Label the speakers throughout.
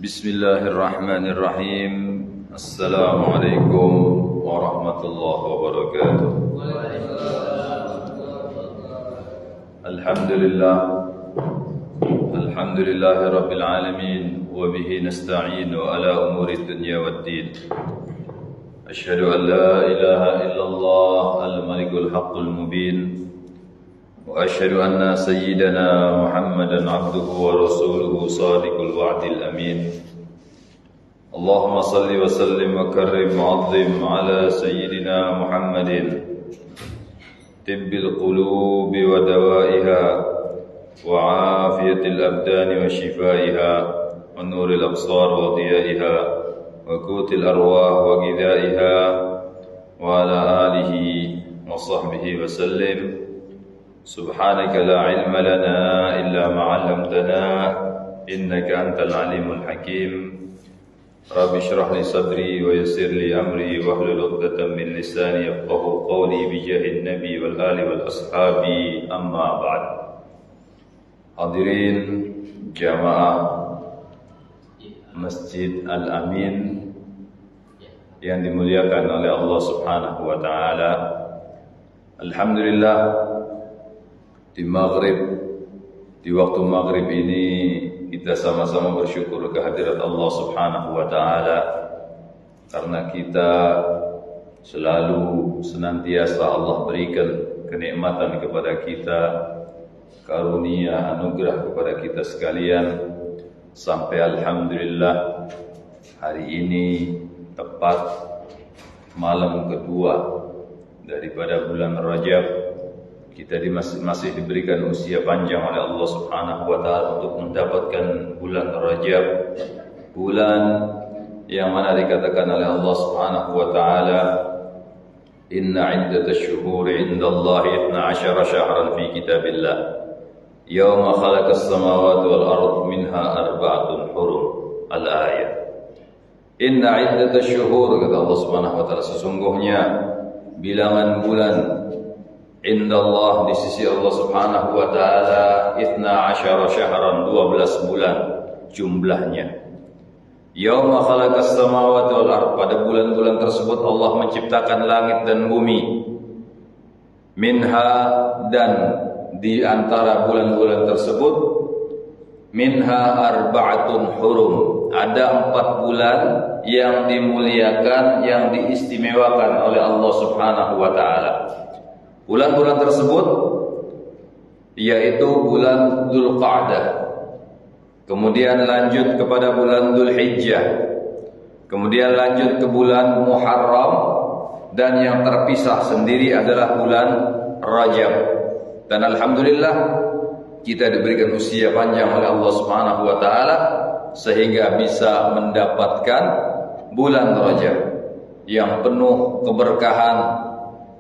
Speaker 1: Bismillahirrahmanirrahim. Assalamualaikum warahmatullahi wabarakatuh. Alhamdulillah. Alhamdulillahi rabbil alamin. Wa bihi nasta'inu ala umuri dunya waddin. Asyhadu an la ilaha illallah al-malikul haqqul mubin. وأشهد أن سيدنا محمدا عبده ورسوله صادق الوعد الأمين اللهم صل وسلم وكرم وعظم على سيدنا محمد طب القلوب ودوائها وعافية الأبدان وشفائها ونور الأبصار وضيائها وقوت الأرواح وغذائها وعلى آله وصحبه وسلم سبحانك لا علم لنا إلا ما علمتنا إنك أنت العليم الحكيم رب اشرح لي صدري ويسر لي أمري واحلل عقدة من لساني يفقهوا قولي بجاه النبي والآل والأصحاب أما بعد. Hadirin jamaah Masjid Al-Amin yang dimuliakan oleh Allah Subhanahu wa taala. Alhamdulillah, di waktu maghrib ini kita sama-sama bersyukur kehadirat Allah Subhanahu wa taala karena kita selalu senantiasa Allah berikan kenikmatan kepada kita, karunia anugerah kepada kita sekalian, sampai alhamdulillah hari ini tepat malam kedua daripada bulan Rajab. Kita masih diberikan usia panjang oleh Allah Subhanahu wa taala untuk mendapatkan bulan Rajab, bulan yang mana dikatakan oleh Allah Subhanahu wa taala, inna iddatash syuhuri 'indallahi 12 syahran fi kitabillah yauma khalaqas samawati wal ardh minha arba'atun hurum. Al-ayat. Inna iddatash syuhur, kata Allah Subhanahu wa taala, sesungguhnya bilangan bulan indallah, di sisi Allah Subhanahu wa taala, 12 syahran, 12 bulan jumlahnya. Yauma khalaqas samawati wal ardh, pada bulan-bulan tersebut Allah menciptakan langit dan bumi. Minha, dan di antara bulan-bulan tersebut, minha arba'atun hurum, ada 4 bulan yang dimuliakan, yang diistimewakan oleh Allah Subhanahu wa taala. Bulan-bulan tersebut yaitu bulan Dzulqa'dah, kemudian lanjut kepada bulan Dzulhijjah, kemudian lanjut ke bulan Muharram, dan yang terpisah sendiri adalah bulan Rajab. Dan alhamdulillah kita diberikan usia panjang oleh Allah Subhanahu wa taala sehingga bisa mendapatkan bulan Rajab yang penuh keberkahan,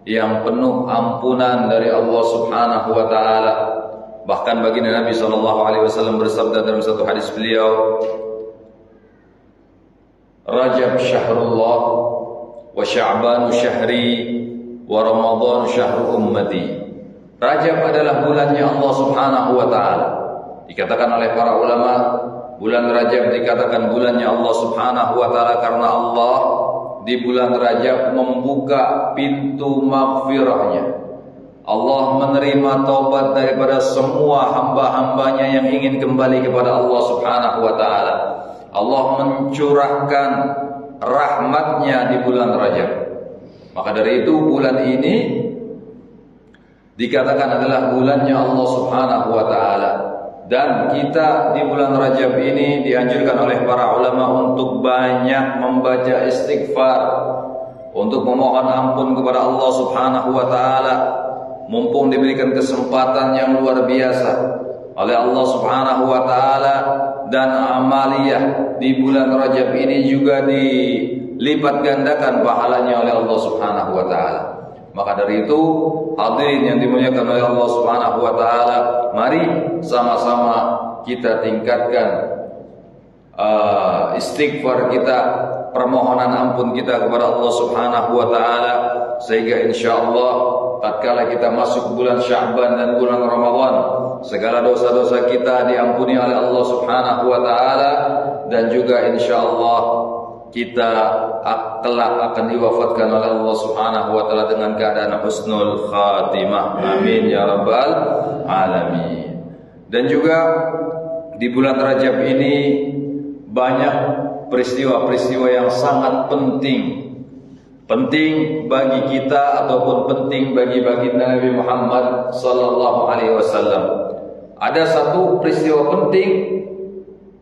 Speaker 1: yang penuh ampunan dari Allah Subhanahu wa taala. Bahkan baginda Nabi sallallahu alaihi wasallam bersabda dalam satu hadis beliau, Rajab syahrullah wa Sya'ban syahri wa Ramadan syahru ummati. Rajab adalah bulannya Allah Subhanahu wa taala. Dikatakan oleh para ulama, bulan Rajab dikatakan bulannya Allah Subhanahu wa taala karena Allah di bulan Rajab membuka pintu maghfirahnya. Allah menerima taubat daripada semua hamba-hambanya yang ingin kembali kepada Allah Subhanahu wa taala. Allah mencurahkan rahmatnya di bulan Rajab. Maka dari itu bulan ini dikatakan adalah bulannya Allah Subhanahu wa taala. Dan kita di bulan Rajab ini dianjurkan oleh para ulama untuk banyak membaca istighfar, untuk memohon ampun kepada Allah Subhanahu wa taala, mumpung diberikan kesempatan yang luar biasa oleh Allah Subhanahu wa taala. Dan amaliyah di bulan Rajab ini juga dilipat gandakan pahalanya oleh Allah Subhanahu wa taala. Maka dari itu, hadirin yang dimuliakan oleh Allah Subhanahu wa taala, mari sama-sama kita tingkatkan istighfar kita, permohonan ampun kita kepada Allah Subhanahu wa taala, sehingga insyaallah tatkala kita masuk bulan Sya'ban dan bulan Ramadan, segala dosa-dosa kita diampuni oleh Allah Subhanahu wa taala, dan juga insyaallah kita kelak akan diwafatkan oleh Allah Subhanahu wa taala dengan keadaan husnul khatimah. Amin ya rabbal alamin. Dan juga di bulan Rajab ini banyak peristiwa-peristiwa yang sangat penting bagi kita ataupun penting bagi baginda Nabi Muhammad sallallahu alaihi wasallam. Ada satu peristiwa penting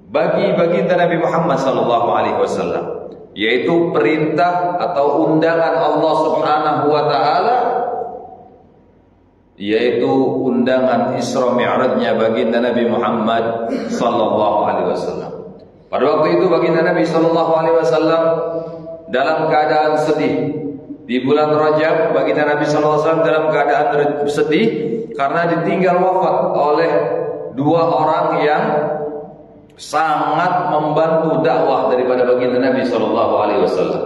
Speaker 1: bagi baginda Nabi Muhammad sallallahu alaihi wasallam, yaitu perintah atau undangan Allah Subhanahu wa taala, yaitu undangan Isra Mi'rajnya baginda Nabi Muhammad sallallahu alaihi wasallam. Pada waktu itu baginda Nabi sallallahu alaihi wasallam dalam keadaan sedih. Di bulan Rajab baginda Nabi sallallahu alaihi wasallam dalam keadaan sedih karena ditinggal wafat oleh dua orang yang sangat membantu dakwah daripada baginda Nabi sallallahu alaihi wasallam.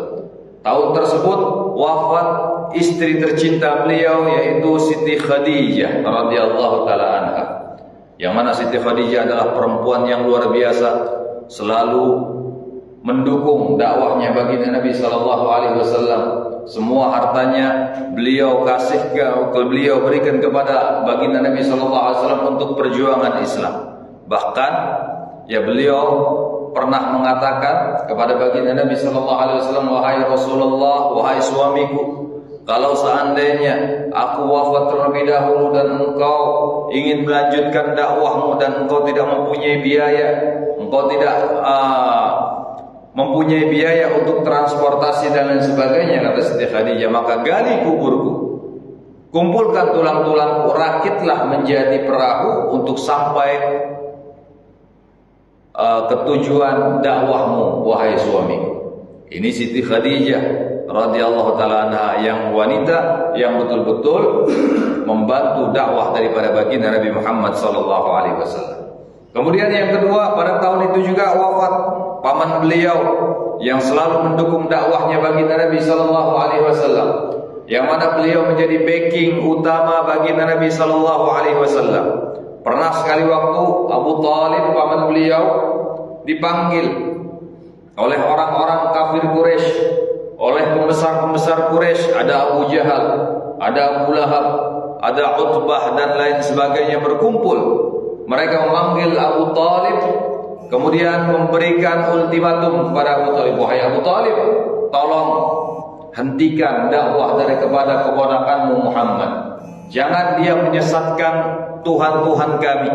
Speaker 1: Tahun tersebut wafat istri tercinta beliau, yaitu Siti Khadijah radhiyallahu taala anha. Yang mana Siti Khadijah adalah perempuan yang luar biasa, selalu mendukung dakwahnya baginda Nabi sallallahu alaihi wasallam. Semua hartanya beliau berikan kepada baginda Nabi sallallahu alaihi wasallam untuk perjuangan Islam. Bahkan beliau pernah mengatakan kepada baginda Nabi sallallahu alaihi wasallam, "Wahai Rasulullah, wahai suamiku, kalau seandainya aku wafat terlebih dahulu dan engkau ingin melanjutkan dakwahmu dan engkau tidak mempunyai biaya, engkau tidak mempunyai biaya untuk transportasi dan lain sebagainya," kata Siti Khadijah, "maka gali kuburku, kumpulkan tulang-tulangku, rakitlah menjadi perahu untuk sampai ke tujuan dakwahmu, wahai suamiku." Ini Siti Khadijah radhiyallahu taala anha, yang wanita yang betul-betul membantu dakwah daripada baginda Nabi Muhammad sallallahu alaihi wasallam. Kemudian yang kedua, pada tahun itu juga wafat paman beliau yang selalu mendukung dakwahnya baginda Nabi sallallahu alaihi wasallam, yang mana beliau menjadi backing utama baginda Nabi sallallahu alaihi wasallam. Pernah sekali waktu Abu Thalib paman beliau dipanggil oleh orang-orang kafir Quraisy, oleh pembesar-pembesar Quraisy, ada Abu Jahal, ada Abu Lahab, ada Utbah dan lain sebagainya berkumpul. Mereka memanggil Abu Thalib, kemudian memberikan ultimatum kepada Abu Thalib, "Wahai Abu Thalib, tolong hentikan dakwah dari kepada keponakanmu Muhammad. Jangan dia menyesatkan Tuhan-Tuhan kami.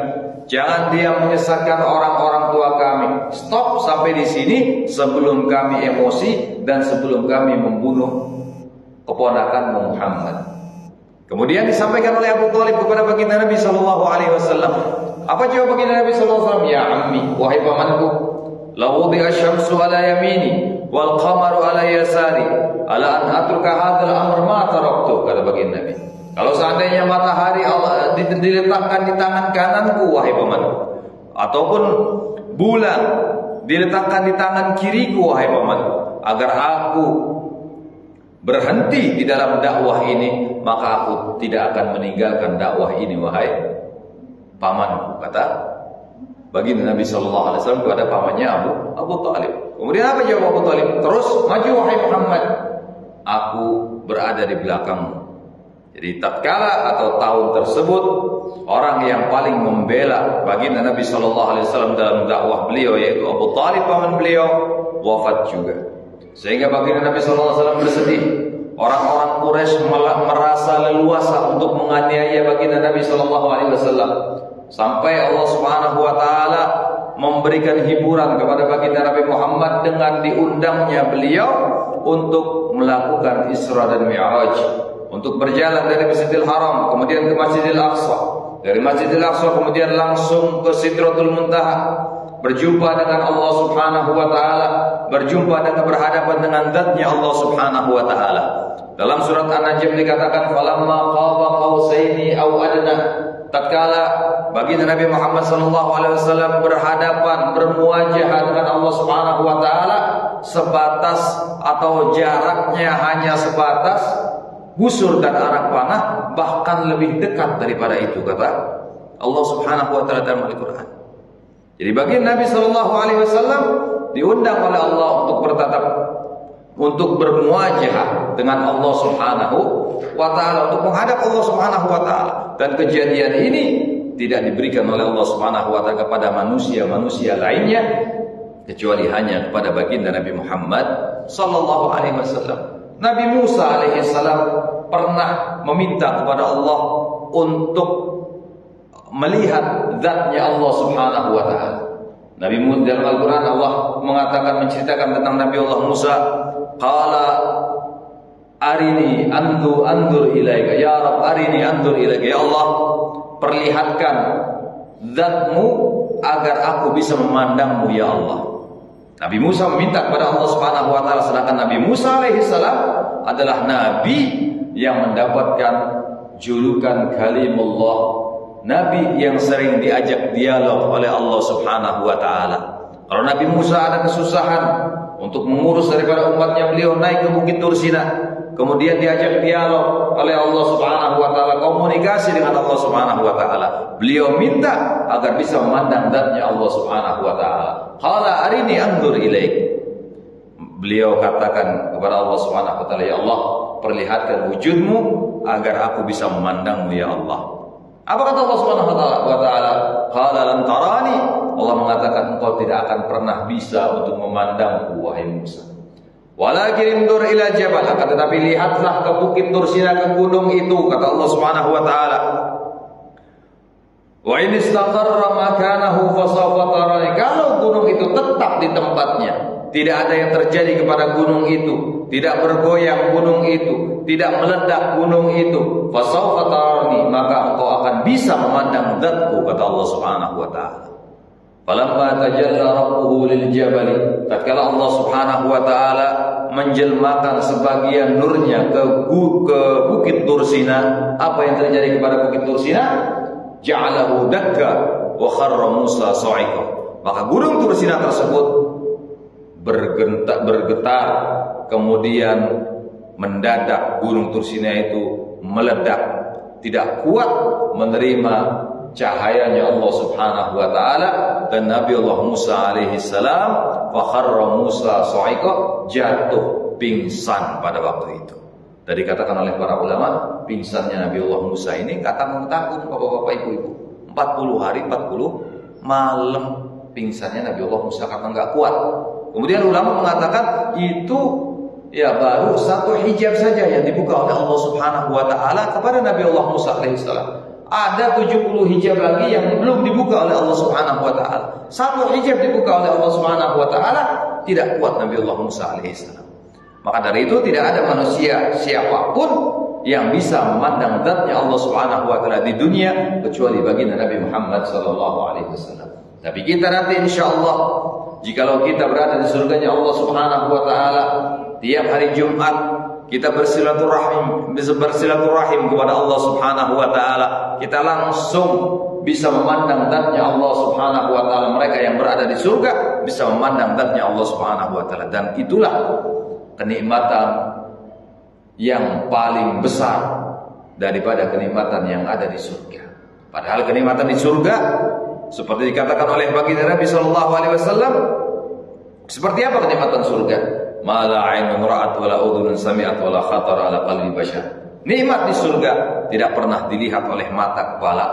Speaker 1: Jangan dia menyesatkan orang-orang tua kami. Stop sampai di sini sebelum kami emosi dan sebelum kami membunuh keponakanmu Muhammad." Kemudian disampaikan oleh Abu Thalib kepada baginda Nabi sallallahu alaihi wasallam. Apa jawab baginda Nabi sallallahu alaihi wasallam? "Ya ammi, wahai pamanku, la wudi'a syamsu ala yamini wal qamaru ala yasari, ala an atruka hadzal amr ma taraktu," kata baginda Nabi. Kalau seandainya matahari Allah diletakkan di tangan kananku, wahai pamanku, ataupun bulan diletakkan di tangan kiriku, wahai pamanku, agar aku berhenti di dalam dakwah ini, maka aku tidak akan meninggalkan dakwah ini, wahai pamanku, kata baginda Nabi sallallahu alaihi wasallam kepada pamannya Abu Thalib. Kemudian apa jawab Abu Thalib? "Terus maju wahai Muhammad, aku berada di belakangmu." Jadi tatkala atau tahun tersebut, orang yang paling membela baginda Nabi sallallahu alaihi wasallam dalam dakwah beliau, yaitu Abu Thalib paman beliau, wafat juga. Sehingga baginda Nabi sallallahu alaihi wasallam bersedih. Orang-orang Quraisy merasa leluasa untuk menganiaya baginda Nabi sallallahu alaihi wasallam, sampai Allah Subhanahu wa taala memberikan hiburan kepada baginda Nabi Muhammad dengan diundangnya beliau untuk melakukan Isra dan Mi'raj, untuk berjalan dari Masjidil Haram kemudian ke Masjidil Aqsa, dari Masjidil Aqsa kemudian langsung ke Sidratul Muntaha, berjumpa dengan Allah Subhanahu wa taala, berjumpa dan berhadapan dengan zatnya Allah Subhanahu wa taala. Dalam surat An-Najm dikatakan, "Falamma qaba qausaini aw adna," tatkala baginda Nabi Muhammad sallallahu alaihi wasallam berhadapan, bermuajah dengan Allah Subhanahu wa taala, sebatas atau jaraknya hanya sebatas busur dan anak panah, bahkan lebih dekat daripada itu, kata Allah Subhanahu wa taala dalam Al-Qur'an. Jadi baginda Nabi sallallahu alaihi wasallam diundang oleh Allah untuk bertatap, untuk bermuajahah dengan Allah Subhanahu wa taala, untuk menghadap Allah Subhanahu wa taala. Dan kejadian ini tidak diberikan oleh Allah Subhanahu wa taala kepada manusia-manusia lainnya kecuali hanya kepada baginda Nabi Muhammad sallallahu alaihi wasallam. Nabi Musa alaihi salam pernah meminta kepada Allah untuk melihat zatnya Allah Subhanahu wa taala. Nabi Musa dalam Al-Qur'an Allah mengatakan, menceritakan tentang Nabi Allah Musa, qala arini andur ilaika, ya Rabb arini andur ilaika, ya Allah perlihatkan zatmu agar aku bisa memandangmu ya Allah. Nabi Musa meminta kepada Allah Subhanahu wa taala, sedangkan Nabi Musa alaihi salam adalah nabi yang mendapatkan julukan kalimullah, nabi yang sering diajak dialog oleh Allah Subhanahu wa taala. Kalau Nabi Musa ada kesusahan untuk mengurus daripada umatnya, beliau naik ke Bukit Tursina, kemudian diajak dialog oleh Allah Subhanahu wa taala, komunikasi dengan Allah Subhanahu wa taala. Beliau minta agar bisa memandang zatnya Allah Subhanahu wa taala. Qala arini anzur ilaik. Beliau katakan kepada Allah Subhanahu wa taala, ya Allah, perlihatkan wujudmu agar aku bisa memandangmu ya Allah. Apa kata Allah Subhanahu wa taala? Qala lan tarani. Allah mengatakan, engkau tidak akan pernah bisa untuk memandangku wahai Musa. Walakin indur ila jabal, akan tetapi lihatlah ke Bukit Tursina, ke gunung itu, kata Allah Subhanahu wa taala. Wa in istaqarra makanahu fasawfa tarani. Kalau gunung itu tetap di tempatnya, tidak ada yang terjadi kepada gunung itu, tidak bergoyang gunung itu, tidak meledak gunung itu, fasawfa tarani, maka engkau akan bisa memandang zatku, kata Allah Subhanahu wa taala. Falamma tajalla rabbuhu lil jabali, tatkala Allah Subhanahu wa taala menjelmakan sebagian nurnya ke Bukit Tursina, apa yang terjadi kepada Bukit Tursina? Ja'alahu dakka wa kharra Musa sa'iqa. Maka gunung Tursina tersebut bergetar, kemudian mendadak gunung Tursina itu meledak, tidak kuat menerima cahayanya Allah Subhanahu wa taala, dan Nabi Allah Musa alaihi salam fa kharra Musa sa'iqa, jatuh pingsan pada waktu itu. Dan dikatakan oleh para ulama, pingsannya Nabi Allah Musa ini kata tanggung bapak-bapak ibu-ibu, 40 hari 40 malam pingsannya Nabi Allah Musa karena enggak kuat. Kemudian ulama mengatakan itu ya baru satu hijab saja yang dibuka oleh Allah Subhanahu wa taala kepada Nabi Allah Musa alaihi salam. Ada 70 hijab lagi yang belum dibuka oleh Allah Subhanahu wa taala. Satu hijab dibuka oleh Allah Subhanahu wa taala, tidak kuat Nabi Allah Musa alaihi salam. Maka dari itu tidak ada manusia siapapun yang bisa memandang zatnya Allah Subhanahu wa taala di dunia kecuali baginda Nabi Muhammad sallallahu alaihi wasallam. Tapi kita nanti insyaallah, jikalau kita berada di surganya Allah Subhanahu wa taala, tiap hari Jumat kita bersilaturahim kepada Allah Subhanahu wa taala, kita langsung bisa memandang zatnya Allah Subhanahu wa taala. Mereka yang berada di surga bisa memandang zatnya Allah Subhanahu wa taala, dan itulah kenikmatan yang paling besar daripada kenikmatan yang ada di surga. Padahal kenikmatan di surga seperti dikatakan oleh baginda Nabi sallallahu alaihi wasallam, seperti apa kenikmatan surga? Ma la 'ainun ra'at wa la udhunun sami'at wa la khatara 'ala qalbi bashar. Nikmat di surga tidak pernah dilihat oleh mata kepala,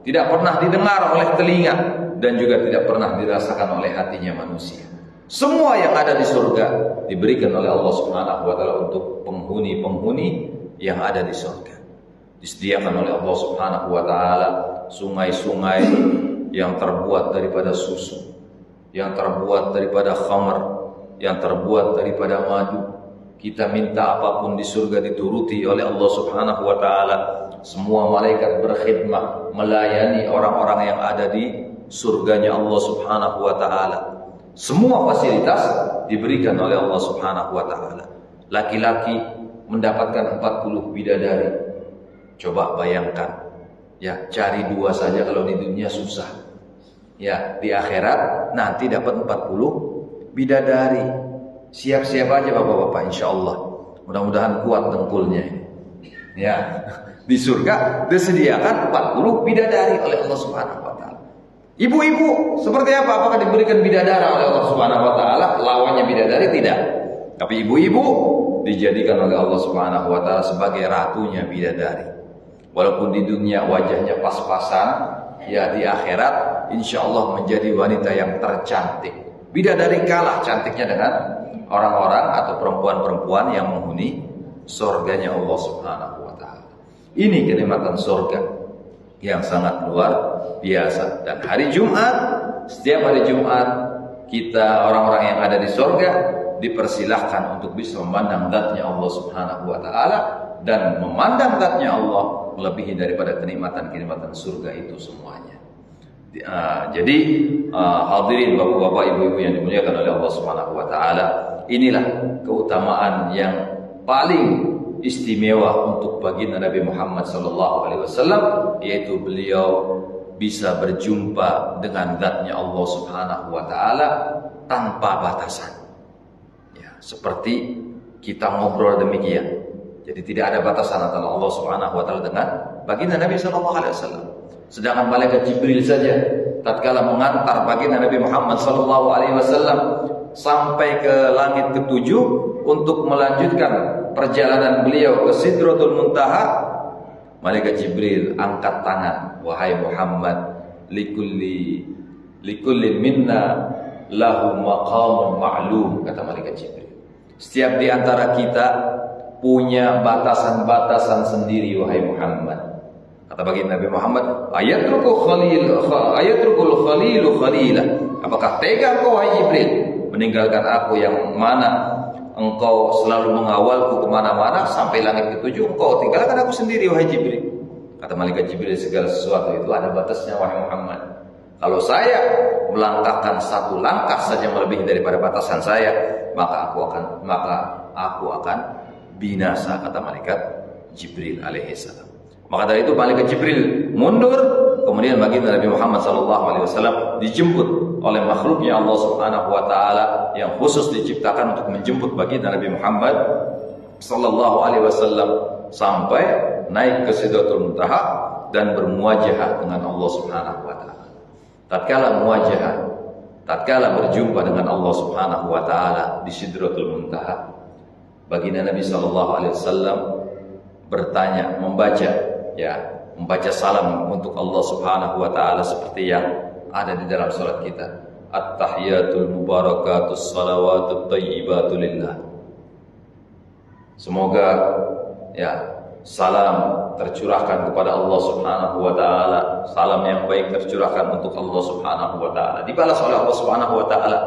Speaker 1: tidak pernah didengar oleh telinga, dan juga tidak pernah dirasakan oleh hatinya manusia. Semua yang ada di surga diberikan oleh Allah Subhanahu wa taala untuk penghuni-penghuni yang ada di surga. Disediakan oleh Allah Subhanahu wa taala sungai-sungai yang terbuat daripada susu, yang terbuat daripada khamr, yang terbuat daripada madu. Kita minta apapun di surga dituruti oleh Allah Subhanahu wa taala. Semua malaikat berkhidmat melayani orang-orang yang ada di surganya Allah Subhanahu wa taala. Semua fasilitas diberikan oleh Allah Subhanahu wa taala. Laki-laki mendapatkan 40 bidadari. Coba bayangkan, ya, cari 2 saja kalau di dunia susah. Ya, di akhirat nanti dapat 40 bidadari. Siap-siap aja bapak-bapak, insyaallah. Mudah-mudahan kuat dengkulnya. Ya, di surga disediakan 40 bidadari oleh Allah Subhanahu wa taala. Ibu-ibu seperti apa? Apakah diberikan bidadari oleh Allah Subhanahu wa taala? Lawannya bidadari tidak. Tapi ibu-ibu dijadikan oleh Allah Subhanahu wa taala sebagai ratunya bidadari. Walaupun di dunia wajahnya pas-pasan, ya di akhirat insyaallah menjadi wanita yang tercantik. Bidadari kalah cantiknya dengan orang-orang atau perempuan-perempuan yang menghuni surganya Allah Subhanahu wa taala. Ini kenikmatan surga yang sangat luar biasa. Dan hari Jumat, setiap hari Jumat kita orang-orang yang ada di surga dipersilahkan untuk bisa memandang zatnya Allah Subhanahu wa taala, dan memandang zatnya Allah melebihi daripada kenikmatan-kenikmatan surga itu semuanya. Jadi hadirin bapak-bapak, ibu-ibu yang dimuliakan oleh Allah Subhanahu wa taala, inilah keutamaan yang paling istimewa untuk baginda Nabi Muhammad sallallahu alaihi wasallam, yaitu beliau bisa berjumpa dengan zatnya Allah Subhanahu wa taala tanpa batasan. Ya, seperti kita ngobrol demikian. Jadi tidak ada batasan antara Allah Subhanahu wa taala dengan baginda Nabi sallallahu alaihi wasallam. Sedangkan malaikat Jibril saja tatkala mengantar baginda Nabi Muhammad sallallahu alaihi wasallam sampai ke langit ketujuh untuk melanjutkan perjalanan beliau ke Sidratul Muntaha, malaikat Jibril angkat tangan, wahai Muhammad, likulli minna lahu maqamun ma'lum, kata malaikat Jibril. Setiap di antara kita punya batasan-batasan sendiri, wahai Muhammad. Kata baginda Nabi Muhammad, ayatrukul khalilu khalilah. Apakah tega engkau, wahai Jibril, meninggalkan aku yang mana engkau selalu mengawalku kemana-mana sampai langit ketujuh, engkau tinggalkan aku sendiri, wahai Jibril. Kata malaikat Jibril, segala sesuatu itu ada batasnya, wahai Muhammad. Kalau saya melangkahkan satu langkah saja melebihi daripada batasan saya, maka aku akan binasa, kata malaikat Jibril alaihissalam. Maka dari itu malaikat Jibril mundur, kemudian baginda Nabi Muhammad SAW dijemput oleh makhluknya Allah Subhanahu wa taala yang khusus diciptakan untuk menjemput baginda Nabi Muhammad SAW sampai naik ke Sidratul Muntaha dan bermuajahah dengan Allah Subhanahu wa taala. Tatkala berjumpa dengan Allah Subhanahu wa taala di Sidratul Muntaha, baginda Nabi SAW bertanya, membaca salam untuk Allah Subhanahu wa taala seperti yang ada di dalam salat kita. At-tahiyatul mubarakatus salawatut thayyibatu lillah. Semoga salam tercurahkan kepada Allah Subhanahu wa taala, salam yang baik tercurahkan untuk Allah Subhanahu wa taala. Dibalas oleh Allah Subhanahu wa taala,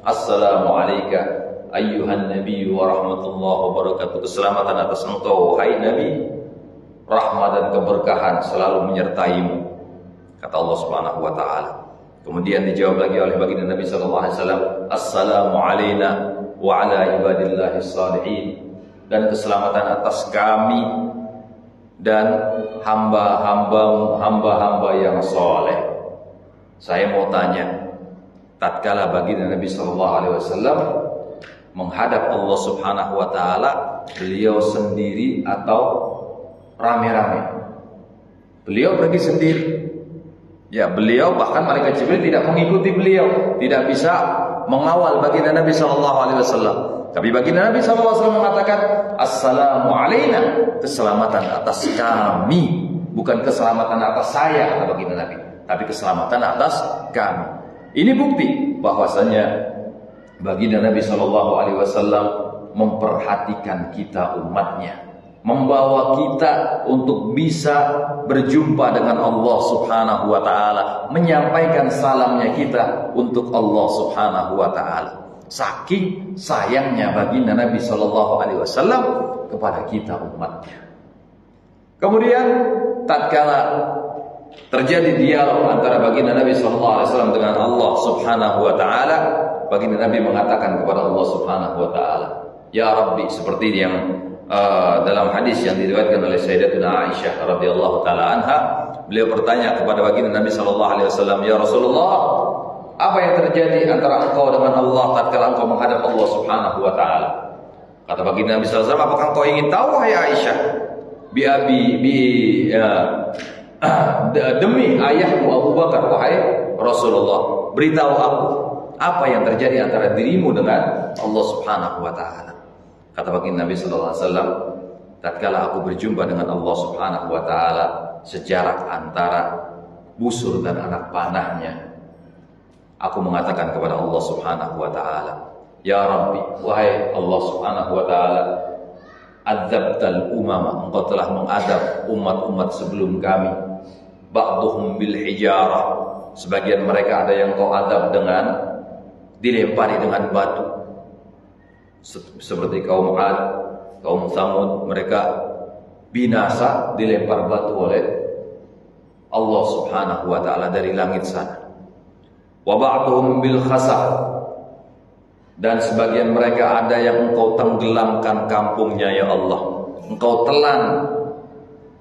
Speaker 1: assalamu alayka ayyuhan nabiy wa rahmatullahi wa barakatuh. Keselamatan atas engkau, wahai Nabi, rahmat dan keberkahan selalu menyertaimu, kata Allah Subhanahu wa taala. Kemudian dijawab lagi oleh baginda Nabi sallallahu alaihi wasallam, assalamu alayna wa ala ibadillahis shalihin. Dan keselamatan atas kami dan hamba-hamba yang soleh. Saya mau tanya, tatkala baginda Nabi sallallahu alaihi wasallam menghadap Allah Subhanahu wa taala, beliau sendiri atau rame-rame? Beliau pergi sendiri. Ya, beliau bahkan malaikat Jibril tidak mengikuti beliau, tidak bisa mengawal baginda Nabi sallallahu alaihi wasallam. Tapi baginda Nabi sallallahu alaihi wasallam mengatakan, assalamu alaina, keselamatan atas kami, bukan keselamatan atas saya, kata baginda Nabi, tapi keselamatan atas kami. Ini bukti bahwasanya baginda Nabi sallallahu alaihi wasallam memperhatikan kita umatnya, membawa kita untuk bisa berjumpa dengan Allah Subhanahu wa taala, menyampaikan salamnya kita untuk Allah Subhanahu wa taala. Saking sayangnya baginda Nabi sallallahu alaihi wasallam kepada kita umatnya. Kemudian tatkala terjadi dialog antara baginda Nabi sallallahu alaihi wasallam dengan Allah Subhanahu wa taala, baginda Nabi mengatakan kepada Allah Subhanahu wa taala, ya Rabbi, seperti yang dalam hadis yang diriwayatkan oleh Sayyidatuna Aisyah radhiyallahu taala anha, beliau bertanya kepada baginda Nabi sallallahu alaihi wasallam, ya Rasulullah, apa yang terjadi antara engkau dengan Allah tatkala engkau menghadap Allah Subhanahu wa taala? Kata baginda Nabi sallallahu alaihi wasallam, apakah engkau ingin tahu, wahai Aisyah? Demi ayahmu Abu Bakar, wahai Rasulullah, beritahu aku apa yang terjadi antara dirimu dengan Allah Subhanahu wa taala. Kata baginda Nabi sallallahu alaihi wasallam, tatkala aku berjumpa dengan Allah Subhanahu wa taala, sejarak antara busur dan anak panahnya, aku mengatakan kepada Allah Subhanahu wa taala, ya Rabbi, wahai Allah Subhanahu wa taala, adzabtal umama, engkau telah mengadab umat-umat sebelum kami, ba'duhum bil hijarah, sebagian mereka ada yang kau adab dengan dilempari dengan batu, seperti kaum Ad, kaum Tsamud, mereka binasa dilempar batu oleh Allah Subhanahu wa taala dari langit sana. Wa ba'duhum bil khasaf, dan sebagian mereka ada yang engkau tenggelamkan kampungnya ya Allah, engkau telan,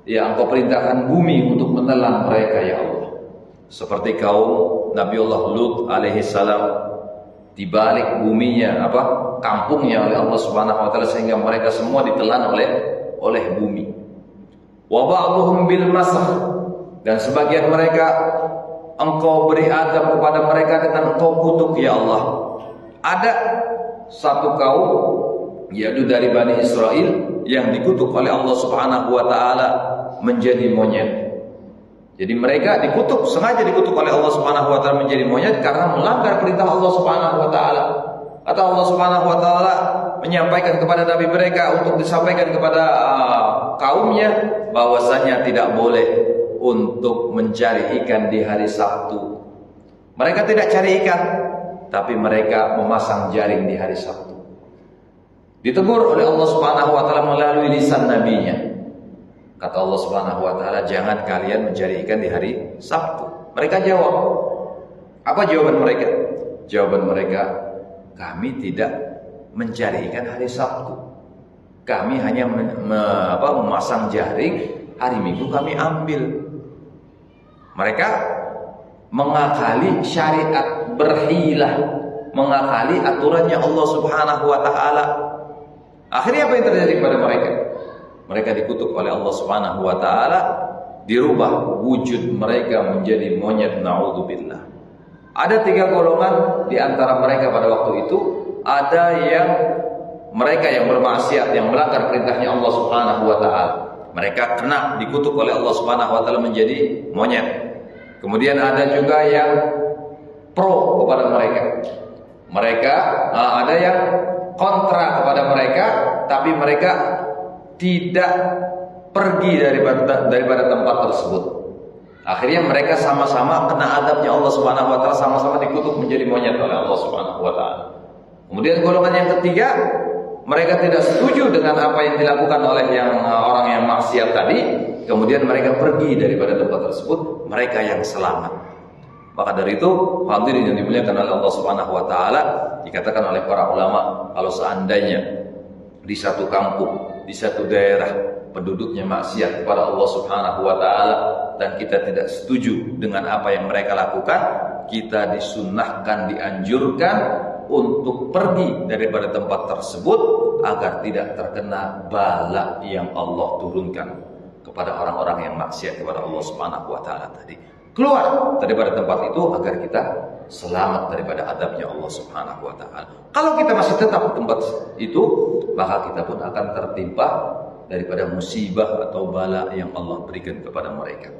Speaker 1: ya engkau perintahkan bumi untuk menelan mereka ya Allah. Seperti kaum Nabiullah Lut alaihi salam, dibalik buminya kampungnya oleh Allah Subhanahu wa taala sehingga mereka semua ditelan oleh bumi. Wa ba'dhum bil masakh, dan sebagian mereka engkau beri azab kepada mereka dengan engkau kutuk ya Allah. Ada satu kaum yaitu dari Bani Israel yang dikutuk oleh Allah Subhanahu wa taala menjadi monyet. Jadi mereka dikutuk, sengaja dikutuk oleh Allah Subhanahu wa taala menjadi monyet karena melanggar perintah Allah Subhanahu wa taala. Atau Allah Subhanahu wa taala menyampaikan kepada nabi mereka untuk disampaikan kepada kaumnya bahwasanya tidak boleh untuk mencari ikan di hari Sabtu. Mereka tidak cari ikan, tapi mereka memasang jaring di hari Sabtu. Ditegur oleh Allah Subhanahu wa taala melalui lisan nabinya. Kata Allah Subhanahu wa taala, jangan kalian mencari ikan di hari Sabtu. Mereka jawab, apa jawaban mereka? Jawaban mereka, kami tidak mencari ikan hari Sabtu. Kami hanya memasang jaring, hari Minggu kami ambil. Mereka mengakali syariat, berhilah, mengakali aturannya Allah Subhanahu wa taala. Akhirnya apa yang terjadi kepada mereka? Mereka dikutuk oleh Allah Subhanahu wa taala, dirubah wujud mereka menjadi monyet, naudzubillah. Ada 3 golongan di antara mereka pada waktu itu. Ada yang mereka yang bermaksiat, yang melanggar perintahnya Allah Subhanahu wa taala. Mereka kena dikutuk oleh Allah Subhanahu wa taala menjadi monyet. Kemudian ada juga yang pro kepada mereka. Mereka ada yang kontra kepada mereka, tapi mereka tidak pergi daripada tempat tersebut. Akhirnya mereka sama-sama kena adabnya Allah Subhanahu wa taala, sama-sama dikutuk menjadi monyet oleh Allah Subhanahu wa taala. Kemudian golongan yang ketiga, mereka tidak setuju dengan apa yang dilakukan oleh orang yang maksiat tadi. Kemudian mereka pergi daripada tempat tersebut, mereka yang selamat. Maka dari itu, hadirin yang dimuliakan oleh Allah Subhanahu wa taala, dikatakan oleh para ulama, kalau seandainya di satu kampung, di satu daerah penduduknya maksiat kepada Allah Subhanahu wa taala dan kita tidak setuju dengan apa yang mereka lakukan, kita disunnahkan, dianjurkan untuk pergi daripada tempat tersebut agar tidak terkena bala yang Allah turunkan kepada orang-orang yang maksiat kepada Allah Subhanahu wa taala tadi. Keluar daripada tempat itu agar kita selamat daripada adabnya Allah Subhanahu wa taala. Kalau kita masih tetap di tempat itu, maka kita pun akan tertimpa daripada musibah atau bala yang Allah berikan kepada mereka.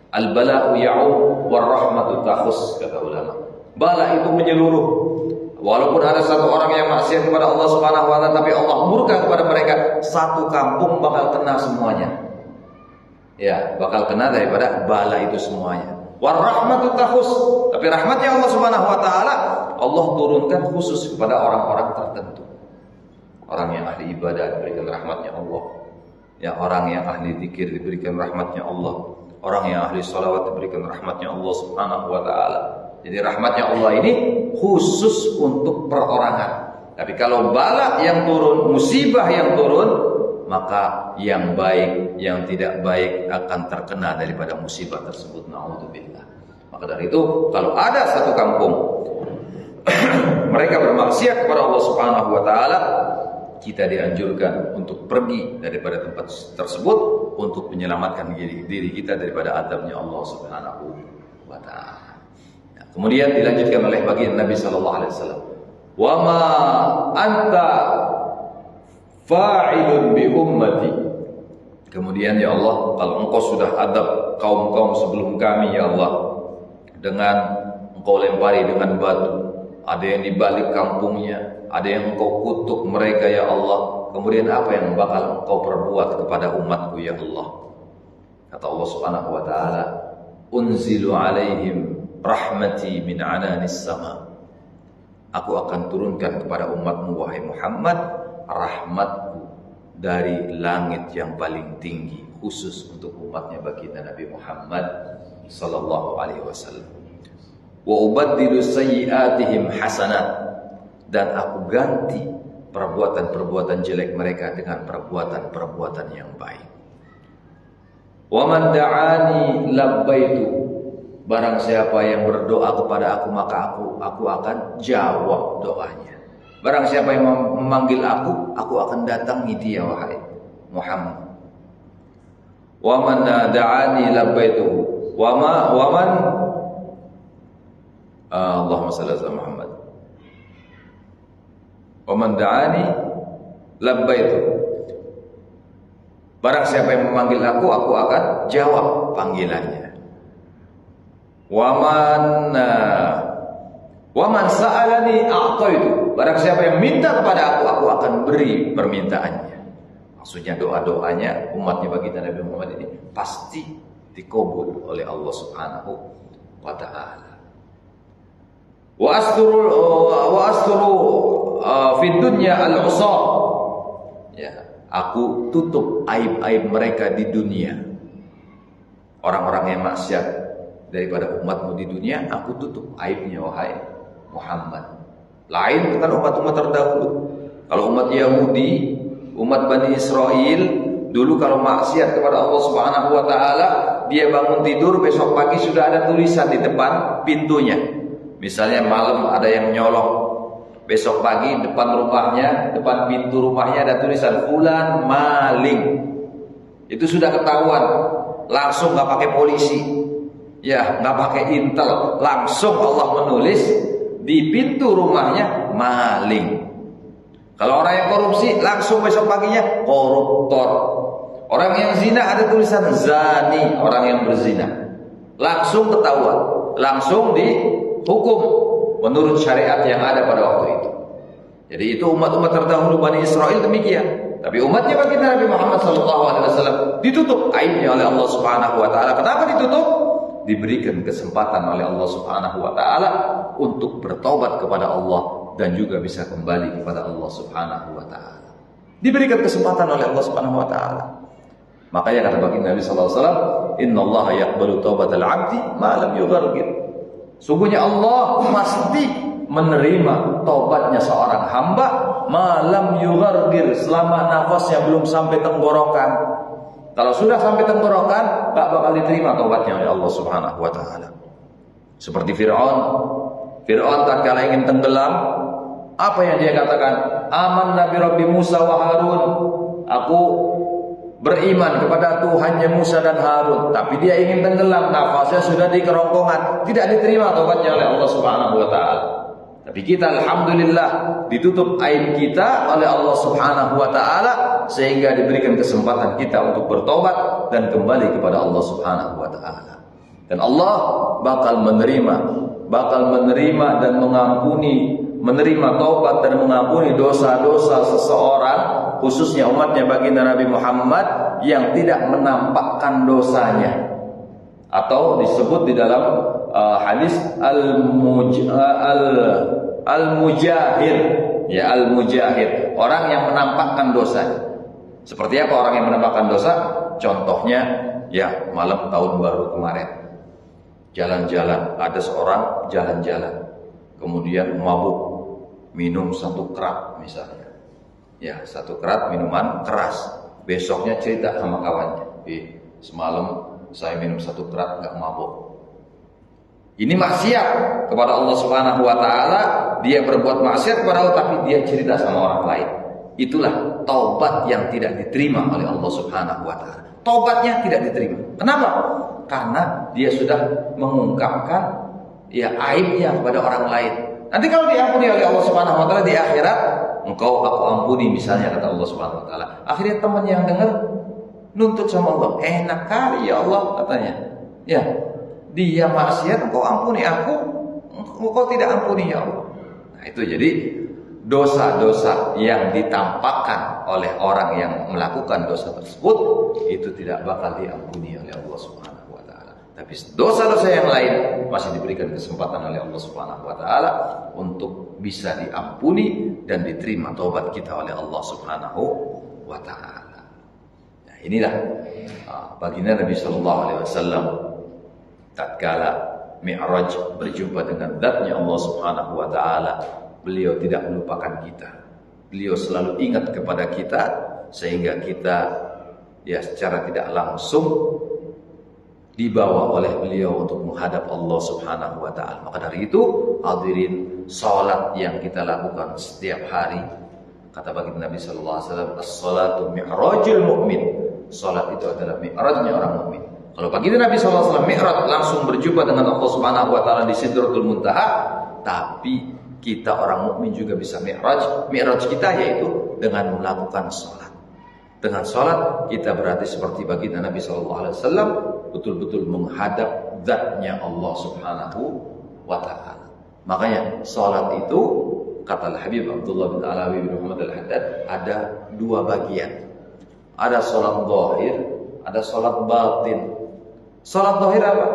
Speaker 1: Al-bala'u ya'um war-rahmatu takhus, kata ulama. Bala itu menyeluruh. Walaupun ada satu orang yang maksiat kepada Allah Subhanahu wa taala tapi Allah murka kepada mereka, satu kampung bakal kena semuanya. Ya, bakal kena daripada bala itu semuanya. War-rahmatu takhus, tapi rahmatnya Allah Subhanahu wa taala Allah turunkan khusus kepada orang-orang tertentu. Orang yang ahli ibadah diberikan rahmatnya Allah. Ya, orang yang ahli zikir diberikan rahmatnya Allah. Orang yang ahli salawat diberikan rahmatnya Allah Subhanahu wa taala. Jadi rahmatnya Allah ini khusus untuk perorangan. Tapi kalau bala yang turun, musibah yang turun, maka yang baik, yang tidak baik akan terkena daripada musibah tersebut. Na'udzubillah. Maka dari itu, kalau ada satu kampung mereka bermaksiat kepada Allah Subhanahu wa taala, kita dianjurkan untuk pergi daripada tempat tersebut untuk menyelamatkan diri kita daripada azabnya Allah Subhanahu wa taala. Ya. Kemudian dilanjutkan oleh baginda Nabi sallallahu alaihi wasallam, "Wa ma anta fa'ilun bi ummati." Kemudian ya Allah, kalau engkau sudah adab kaum-kaum sebelum kami ya Allah, dengan engkau lempari dengan batu, ada yang di balik kampungnya, ada yang engkau kutuk mereka ya Allah, kemudian apa yang bakal engkau perbuat kepada umatku ya Allah? Kata Allah Subhanahu wa taala, "Unzilu alaihim rahmati min ananis sama." Aku akan turunkan kepada umatmu wahai Muhammad rahmatku dari langit yang paling tinggi, khusus untuk umatnya baginda Nabi Muhammad sallallahu alaihi wasallam. Wa ubaddilu sayyi'atihim hasanat, dan aku ganti perbuatan-perbuatan jelek mereka dengan perbuatan-perbuatan yang baik. Wa man da'ani labbaitu, barang siapa yang berdoa kepada aku maka aku akan jawab doanya. Barang siapa yang memanggil aku akan datangi dia wahai Muhammad. Wa man da'ani labbaituhu wa man Allahumma shalli ala Muhammad. Wa man da'ani labbaituhu. Barang siapa yang memanggil aku akan jawab panggilannya. Wa man sa'alani a'taitu. Barang siapa yang minta kepada aku akan beri permintaannya. Maksudnya doa-doanya umatnya baginda Nabi Muhammad ini pasti dikabul oleh Allah Subhanahu wa taala. Wa asturu fid dunya al-usar. Ya, aku tutup aib-aib mereka di dunia. Orang-orang yang maksiat daripada umatmu di dunia, aku tutup aibnya wahai Muhammad. Lain dengan umat-umat terdahulu. Kalau umat Yahudi, umat Bani Israel, dulu kalau maksiat kepada Allah Subhanahu wa taala, dia bangun tidur besok pagi sudah ada tulisan di depan pintunya. Misalnya malam ada yang nyolong, besok pagi depan rumahnya, depan pintu rumahnya ada tulisan fulan maling. Itu sudah ketahuan, langsung nggak pakai polisi, ya nggak pakai intel, langsung Allah menulis di pintu rumahnya maling. Kalau orang yang korupsi, langsung besok paginya koruptor. Orang yang zina ada tulisan zani, orang yang berzina. Langsung ketahuan, langsung dihukum menurut syariat yang ada pada waktu itu. Jadi itu umat-umat terdahulu Bani Israel demikian. Tapi umatnya baginda Nabi Muhammad SAW ditutup aibnya oleh Allah Subhanahu wa taala. Kenapa ditutup? Diberikan kesempatan oleh Allah Subhanahu wa taala untuk bertobat kepada Allah dan juga bisa kembali kepada Allah Subhanahu wa taala. Diberikan kesempatan oleh Allah Subhanahu wa taala. Makanya kata baginda Nabi sallallahu alaihi wasallam, "Innallaha yaqbalu taubatal 'abdi ma lam yughargir." Sungguhnya Allah pasti menerima taubatnya seorang hamba ma lam yughargir, selama nafasnya belum sampai tenggorokan. Kalau sudah sampai tenggorokan, tak bakal diterima taubatnya oleh Allah Subhanahu wa taala. Seperti Fir'aun. Fir'aun tatkala ingin tenggelam, apa yang dia katakan? Aman Nabi Rabbi Musa wa Harun. Aku beriman kepada Tuhannya Musa dan Harun. Tapi dia ingin tenggelam, nafasnya sudah di kerongkongan, tidak diterima taubatnya oleh Allah Subhanahu wa taala. Tapi kita alhamdulillah ditutup aib kita oleh Allah Subhanahu wa taala sehingga diberikan kesempatan kita untuk bertobat dan kembali kepada Allah Subhanahu wa taala. Dan Allah bakal menerima dan mengampuni, menerima taubat dan mengampuni dosa-dosa seseorang, khususnya umatnya baginda Nabi Muhammad yang tidak menampakkan dosanya. Atau disebut di dalam hadis al-mujahir, ya al-mujahir, orang yang menampakkan dosa. Seperti apa orang yang menampakkan dosa? Contohnya ya malam tahun baru kemarin, jalan-jalan, ada seorang jalan-jalan kemudian mabuk, minum 1 kerat misalnya, ya 1 kerat minuman keras. Besoknya cerita sama kawannya, semalam saya minum 1 kerat gak mabuk. Ini maksiat kepada Allah Subhanahu wa taala. Dia berbuat maksiat kepada Allah tapi dia cerita sama orang lain. Itulah taubat yang tidak diterima oleh Allah Subhanahu wa taala. Taubatnya tidak diterima. Kenapa? Karena dia sudah mengungkapkan
Speaker 2: ya aibnya kepada orang lain. Nanti kalau diampuni oleh Allah Subhanahu wa taala di akhirat, engkau aku ampuni misalnya kata Allah Subhanahu wa taala. Akhirnya teman yang dengar nuntut sama Allah, enak kali ya Allah katanya. Ya, dia maksiat engkau ampuni, aku engkau tidak ampuni ya Allah. Nah, itu jadi dosa-dosa yang ditampakkan oleh orang yang melakukan dosa tersebut itu tidak bakal diampuni oleh Allah Subhanahu wa taala. Tapi dosa-dosa yang lain masih diberikan kesempatan oleh Allah Subhanahu wa taala untuk bisa diampuni dan diterima taubat kita oleh Allah Subhanahu wa taala. Nah, inilah baginda Nabi sallallahu alaihi wasallam tatkala Mi'raj berjumpa dengan zatnya Allah Subhanahu wa taala. Beliau tidak melupakan kita. Beliau selalu ingat kepada kita sehingga kita ya secara tidak langsung dibawa oleh beliau untuk menghadap Allah Subhanahu wa taala. Maka dari itu, hadirin, salat yang kita lakukan setiap hari, kata baginda Nabi sallallahu alaihi wasallam, as-salatu mi'rajul mu'min. Salat itu adalah mi'rajnya orang mukmin. Kalau baginda Nabi sallallahu alaihi wasallam mi'raj langsung berjumpa dengan Allah Subhanahu wa taala di Sidratul Muntaha, tapi kita orang mukmin juga bisa mi'raj. Mi'raj kita yaitu dengan melakukan salat. Dengan salat kita berarti seperti baginda Nabi sallallahu alaihi wasallam betul-betul menghadap zatnya Allah Subhanahu wa taala. Makanya salat itu kata Habib Abdullah bin Alawi bin Muhammad Al-Haddad ada dua bagian. Ada salat zahir, ada salat batin. Salat zahir apa?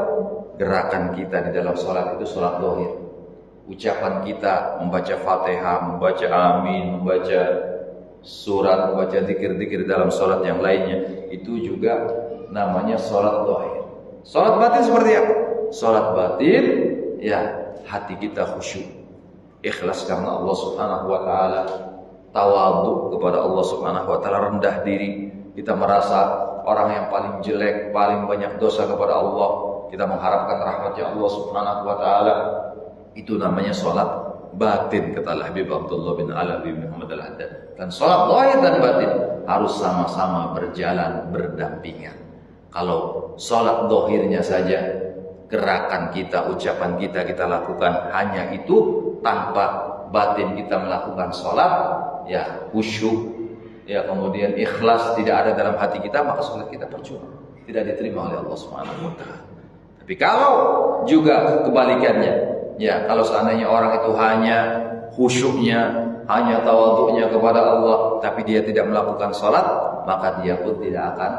Speaker 2: Gerakan kita di dalam salat itu salat zahir. Ucapan kita membaca Fatihah, membaca amin, membaca surat, membaca zikir-zikir dalam salat yang lainnya, itu juga namanya salat zahir. Salat batin seperti apa? Salat batin ya hati kita khusyuk, ikhlas karena Allah Subhanahu wa taala, tawadhu kepada Allah Subhanahu wa taala, rendah diri. Kita merasa orang yang paling jelek, paling banyak dosa kepada Allah, kita mengharapkan rahmatnya Allah Subhanahu wa taala. Itu namanya sholat batin, kata Habib Abdullah bin Alawi bin Muhammad Al-Haddad. Dan sholat zahir dan batin harus sama-sama berjalan berdampingan. Kalau sholat zahirnya saja, gerakan kita, ucapan kita lakukan hanya itu tanpa batin kita melakukan sholat, ya khusyuk, ya kemudian ikhlas tidak ada dalam hati kita, maka sholat kita percuma, tidak diterima oleh Allah Subhanahu wa taala. Tapi kalau juga kebalikannya, ya, kalau seandainya orang itu hanya khusyuknya, hanya tawadhu'nya kepada Allah, tapi dia tidak melakukan salat, maka dia pun tidak akan